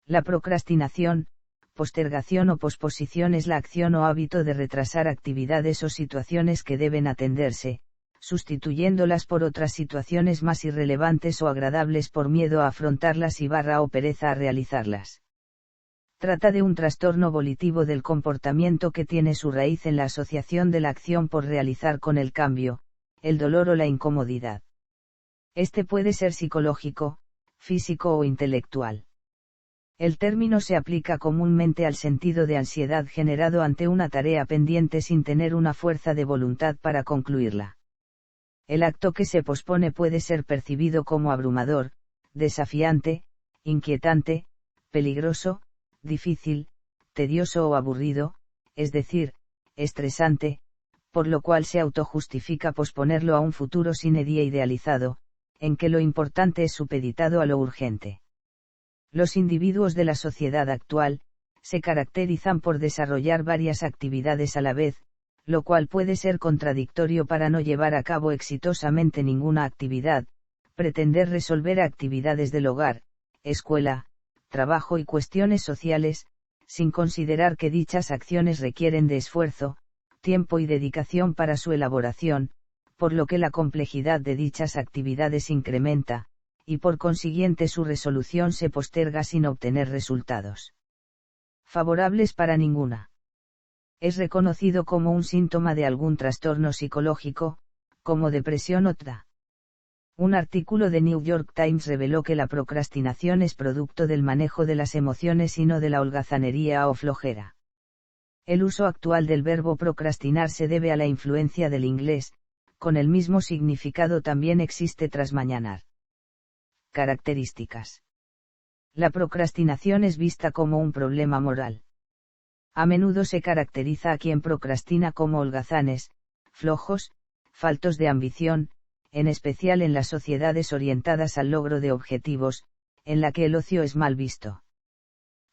La procrastinación, postergación o posposición es la acción o hábito de retrasar actividades o situaciones que deben atenderse, sustituyéndolas por otras situaciones más irrelevantes o agradables por miedo a afrontarlas o pereza a realizarlas. Trata de un trastorno volitivo del comportamiento que tiene su raíz en la asociación de la acción por realizar con el cambio, el dolor o la incomodidad. Este puede ser psicológico, físico o intelectual. El término se aplica comúnmente al sentido de ansiedad generado ante una tarea pendiente sin tener una fuerza de voluntad para concluirla. El acto que se pospone puede ser percibido como abrumador, desafiante, inquietante, peligroso, difícil, tedioso o aburrido, es decir, estresante, por lo cual se autojustifica posponerlo a un futuro sine die idealizado, en que lo importante es supeditado a lo urgente. Los individuos de la sociedad actual, se caracterizan por desarrollar varias actividades a la vez, lo cual puede ser contradictorio para no llevar a cabo exitosamente ninguna actividad, pretender resolver actividades del hogar, escuela, trabajo y cuestiones sociales, sin considerar que dichas acciones requieren de esfuerzo, tiempo y dedicación para su elaboración, por lo que la complejidad de dichas actividades incrementa, y por consiguiente su resolución se posterga sin obtener resultados favorables para ninguna. Es reconocido como un síntoma de algún trastorno psicológico, como depresión o TDA. Un artículo de New York Times reveló que la procrastinación es producto del manejo de las emociones y no de la holgazanería o flojera. El uso actual del verbo procrastinar se debe a la influencia del inglés, con el mismo significado también existe trasmañanar. Características. La procrastinación es vista como un problema moral. A menudo se caracteriza a quien procrastina como holgazanes, flojos, faltos de ambición, en especial en las sociedades orientadas al logro de objetivos, en la que el ocio es mal visto.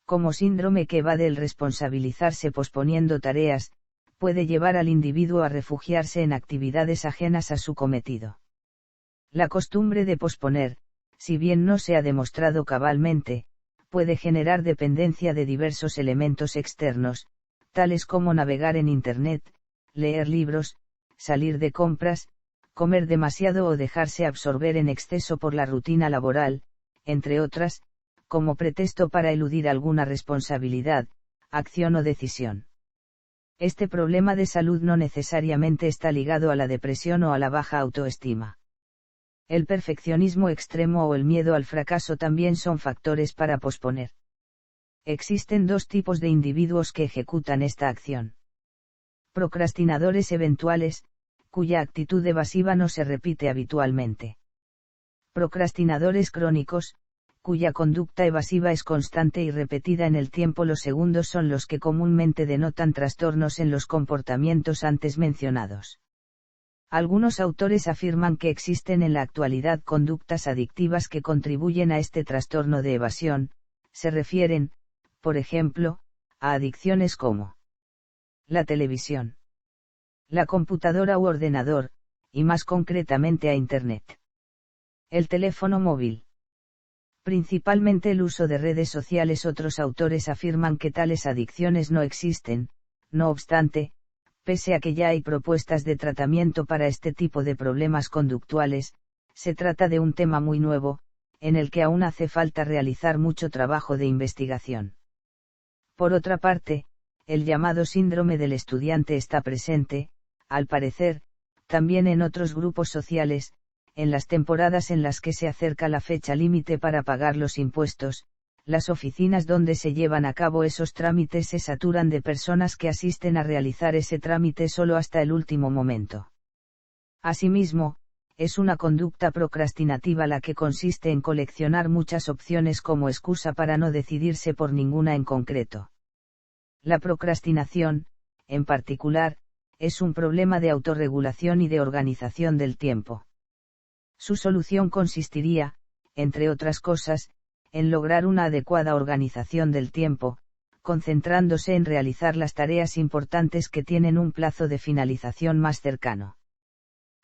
Como síndrome que va del responsabilizarse posponiendo tareas, puede llevar al individuo a refugiarse en actividades ajenas a su cometido. La costumbre de posponer, si bien no se ha demostrado cabalmente, puede generar dependencia de diversos elementos externos, tales como navegar en Internet, leer libros, salir de compras, comer demasiado o dejarse absorber en exceso por la rutina laboral, entre otras, como pretexto para eludir alguna responsabilidad, acción o decisión. Este problema de salud no necesariamente está ligado a la depresión o a la baja autoestima. El perfeccionismo extremo o el miedo al fracaso también son factores para posponer. Existen dos tipos de individuos que ejecutan esta acción. Procrastinadores eventuales, cuya actitud evasiva no se repite habitualmente. Procrastinadores crónicos, cuya conducta evasiva es constante y repetida en el tiempo. Los segundos son los que comúnmente denotan trastornos en los comportamientos antes mencionados. Algunos autores afirman que existen en la actualidad conductas adictivas que contribuyen a este trastorno de evasión, se refieren, por ejemplo, a adicciones como la televisión, la computadora u ordenador, y más concretamente a Internet. El teléfono móvil. Principalmente el uso de redes sociales. Otros autores afirman que tales adicciones no existen, no obstante, pese a que ya hay propuestas de tratamiento para este tipo de problemas conductuales, se trata de un tema muy nuevo, en el que aún hace falta realizar mucho trabajo de investigación. Por otra parte, el llamado síndrome del estudiante está presente, al parecer, también en otros grupos sociales, en las temporadas en las que se acerca la fecha límite para pagar los impuestos. Las oficinas donde se llevan a cabo esos trámites se saturan de personas que asisten a realizar ese trámite solo hasta el último momento. Asimismo, es una conducta procrastinativa la que consiste en coleccionar muchas opciones como excusa para no decidirse por ninguna en concreto. La procrastinación, en particular, es un problema de autorregulación y de organización del tiempo. Su solución consistiría, entre otras cosas, en lograr una adecuada organización del tiempo, concentrándose en realizar las tareas importantes que tienen un plazo de finalización más cercano.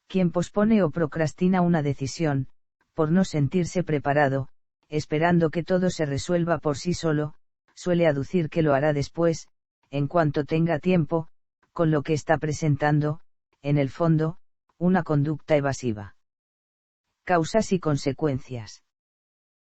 Quien pospone o procrastina una decisión, por no sentirse preparado, esperando que todo se resuelva por sí solo, suele aducir que lo hará después, en cuanto tenga tiempo, con lo que está presentando, en el fondo, una conducta evasiva. Causas y consecuencias.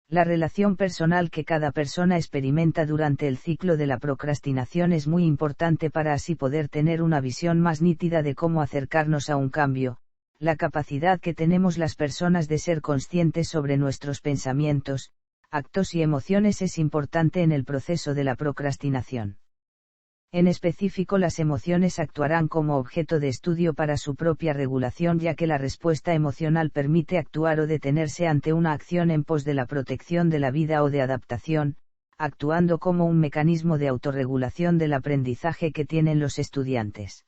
La relación personal que cada persona experimenta durante el ciclo de la procrastinación es muy importante para así poder tener una visión más nítida de cómo acercarnos a un cambio. La capacidad que tenemos las personas de ser conscientes sobre nuestros pensamientos, actos y emociones es importante en el proceso de la procrastinación. En específico, las emociones actuarán como objeto de estudio para su propia regulación, ya que la respuesta emocional permite actuar o detenerse ante una acción en pos de la protección de la vida o de adaptación, actuando como un mecanismo de autorregulación del aprendizaje que tienen los estudiantes.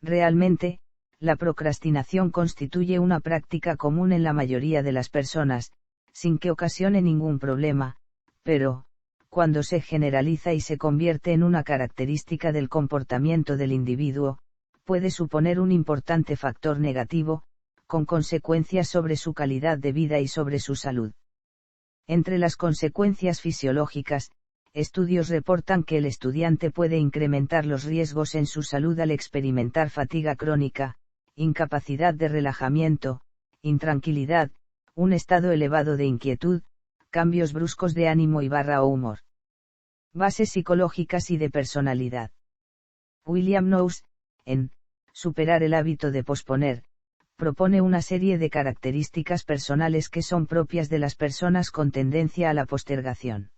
Realmente, la procrastinación constituye una práctica común en la mayoría de las personas, sin que ocasione ningún problema, pero, cuando se generaliza y se convierte en una característica del comportamiento del individuo, puede suponer un importante factor negativo, con consecuencias sobre su calidad de vida y sobre su salud. Entre las consecuencias fisiológicas, estudios reportan que el estudiante puede incrementar los riesgos en su salud al experimentar fatiga crónica, incapacidad de relajamiento, intranquilidad, un estado elevado de inquietud, cambios bruscos de ánimo y o humor. Bases psicológicas y de personalidad. William Knowles, en Superar el hábito de posponer, propone una serie de características personales que son propias de las personas con tendencia a la postergación.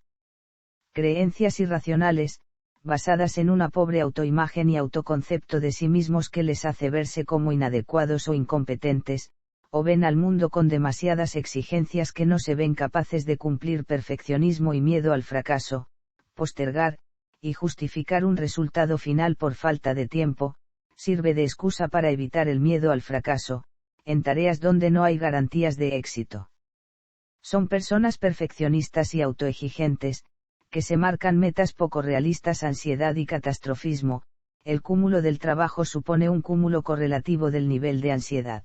Creencias irracionales, basadas en una pobre autoimagen y autoconcepto de sí mismos que les hace verse como inadecuados o incompetentes, o ven al mundo con demasiadas exigencias que no se ven capaces de cumplir. Perfeccionismo y miedo al fracaso, postergar, y justificar un resultado final por falta de tiempo, sirve de excusa para evitar el miedo al fracaso, en tareas donde no hay garantías de éxito. Son personas perfeccionistas y autoexigentes, que se marcan metas poco realistas. Ansiedad y catastrofismo, el cúmulo del trabajo supone un cúmulo correlativo del nivel de ansiedad.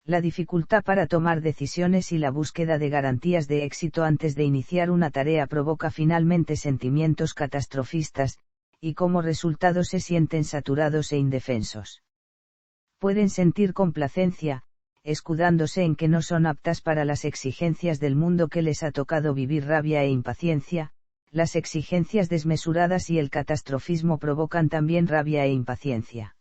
La dificultad para tomar decisiones y la búsqueda de garantías de éxito antes de iniciar una tarea provoca finalmente sentimientos catastrofistas, y como resultado se sienten saturados e indefensos. Pueden sentir complacencia, escudándose en que no son aptas para las exigencias del mundo que les ha tocado vivir. Rabia e impaciencia, las exigencias desmesuradas y el catastrofismo provocan también rabia e impaciencia.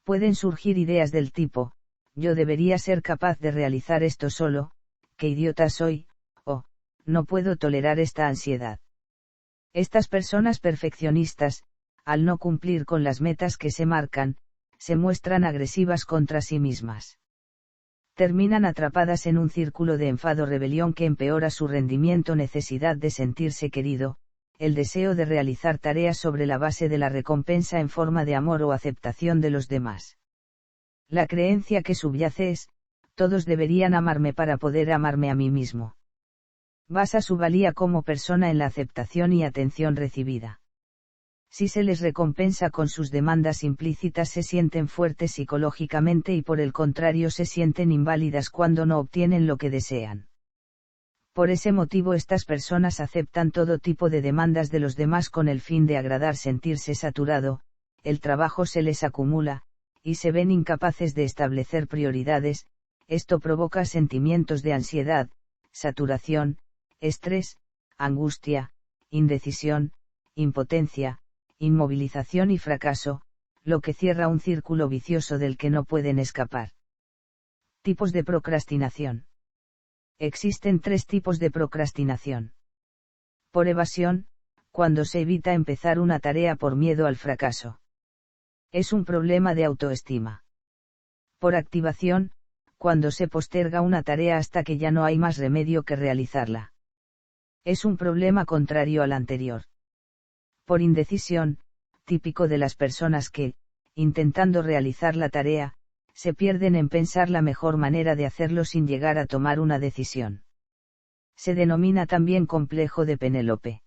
Pueden surgir ideas del tipo: yo debería ser capaz de realizar esto solo, qué idiota soy, o, no puedo tolerar esta ansiedad. Estas personas perfeccionistas, al no cumplir con las metas que se marcan, se muestran agresivas contra sí mismas. Terminan atrapadas en un círculo de enfado-rebelión que empeora su rendimiento. Necesidad de sentirse querido, el deseo de realizar tareas sobre la base de la recompensa en forma de amor o aceptación de los demás. La creencia que subyace es: todos deberían amarme para poder amarme a mí mismo. Basa su valía como persona en la aceptación y atención recibida. Si se les recompensa con sus demandas implícitas, se sienten fuertes psicológicamente y por el contrario se sienten inválidas cuando no obtienen lo que desean. Por ese motivo estas personas aceptan todo tipo de demandas de los demás con el fin de agradar. Sentirse saturado, el trabajo se les acumula, y se ven incapaces de establecer prioridades. Esto provoca sentimientos de ansiedad, saturación, estrés, angustia, indecisión, impotencia, inmovilización y fracaso, lo que cierra un círculo vicioso del que no pueden escapar. Tipos de procrastinación. Existen 3 tipos de procrastinación. Por evasión, cuando se evita empezar una tarea por miedo al fracaso. Es un problema de autoestima. Por activación, cuando se posterga una tarea hasta que ya no hay más remedio que realizarla. Es un problema contrario al anterior. Por indecisión, típico de las personas que, intentando realizar la tarea, se pierden en pensar la mejor manera de hacerlo sin llegar a tomar una decisión. Se denomina también complejo de Penélope.